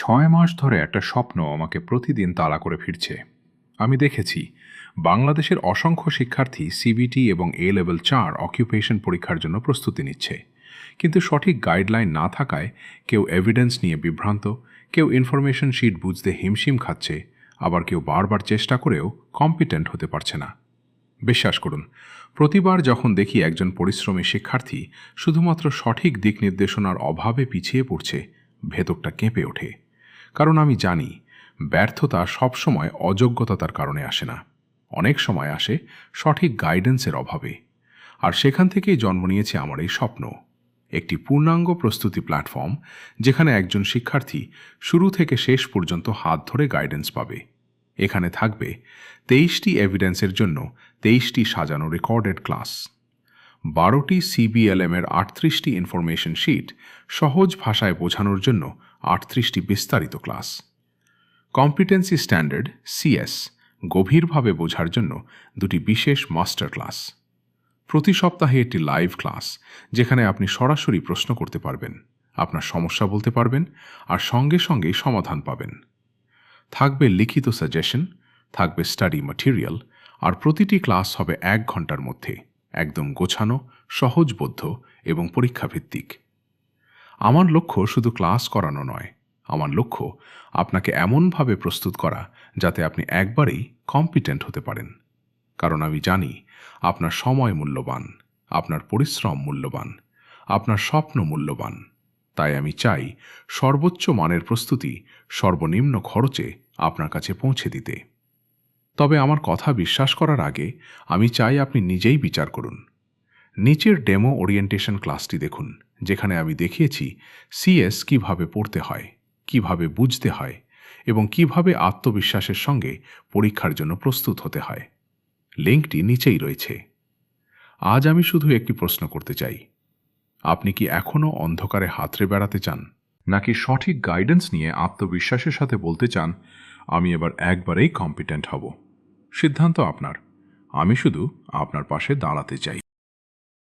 6 মাস ধরে একটা স্বপ্ন আমাকে প্রতিদিন তাড়া করে ফিরছে। আমি দেখেছি বাংলাদেশের অসংখ্য শিক্ষার্থী সিবিটি এবং A-Level 4 অকুপেশন পরীক্ষার জন্য প্রস্তুতি নিচ্ছে, কিন্তু সঠিক গাইডলাইন না থাকায় কেউ এভিডেন্স নিয়ে বিভ্রান্ত, কেউ ইনফরমেশন শিট বুঝতে হিমশিম খাচ্ছে, আবার কেউ বারবার চেষ্টা করেও কম্পিটেন্ট হতে পারছে না। বিশ্বাস করুন, প্রতিবার যখন দেখি একজন পরিশ্রমী শিক্ষার্থী শুধুমাত্র সঠিক দিক নির্দেশনার অভাবে পিছিয়ে পড়ছে, ভেতরটা কেঁপে ওঠে। কারণ আমি জানি ব্যর্থতা সবসময় অযোগ্যতার কারণে আসে না, অনেক সময় আসে সঠিক গাইডেন্সের অভাবে। আর সেখান থেকেই জন্ম নিয়েছে আমার এই স্বপ্ন, একটি পূর্ণাঙ্গ প্রস্তুতি প্ল্যাটফর্ম যেখানে একজন শিক্ষার্থী শুরু থেকে শেষ পর্যন্ত হাত ধরে গাইডেন্স পাবে। এখানে থাকবে 23টি এভিডেন্সের জন্য 23টি সাজানো রেকর্ডেড ক্লাস, 12টি CBLM এর 38টি ইনফরমেশন শিট সহজ ভাষায় বোঝানোর জন্য 38টি বিস্তারিত ক্লাস, কম্পিটেন্সি স্ট্যান্ডার্ড CS গভীরভাবে বোঝার জন্য 2টি বিশেষ মাস্টার ক্লাস, প্রতি সপ্তাহে একটি লাইভ ক্লাস যেখানে আপনি সরাসরি প্রশ্ন করতে পারবেন, আপনার সমস্যা বলতে পারবেন আর সঙ্গে সঙ্গেই সমাধান পাবেন। থাকবে লিখিত সাজেশন, থাকবে স্টাডি ম্যাটেরিয়াল, আর প্রতিটি ক্লাস হবে 1 ঘন্টার মধ্যে, একদম গোছানো, সহজবোধ্য এবং পরীক্ষাভিত্তিক। আমার লক্ষ্য শুধু ক্লাস করানো নয়, আমার লক্ষ্য আপনাকে এমনভাবে প্রস্তুত করা যাতে আপনি একবারেই কম্পিটেন্ট হতে পারেন। কারণ আমি জানি আপনার সময় মূল্যবান, আপনার পরিশ্রম মূল্যবান, আপনার স্বপ্ন মূল্যবান। তাই আমি চাই সর্বোচ্চ মানের প্রস্তুতি সর্বনিম্ন খরচে আপনার কাছে পৌঁছে দিতে। তবে আমার কথা বিশ্বাস করার আগে আমি চাই আপনি নিজেই বিচার করুন। নিচের ডেমো ওরিয়েন্টেশন ক্লাসটি দেখুন, যেখানে আমি দেখিয়েছি CS কিভাবে পড়তে হয়, কিভাবে বুঝতে হয় এবং কিভাবে আত্মবিশ্বাসের সঙ্গে পরীক্ষার জন্য প্রস্তুত হতে হয়। লিঙ্কটি নিচেই রয়েছে। আজ আমি শুধু একটি প্রশ্ন করতে চাই, আপনি কি এখনও অন্ধকারে হাতড়ে বেড়াতে চান, নাকি সঠিক গাইডেন্স নিয়ে আত্মবিশ্বাসের সাথে বলতে চান আমি এবার একবারেই কম্পিটেন্ট হব? সিদ্ধান্ত আপনার, আমি শুধু আপনার পাশে দাঁড়াতে চাই।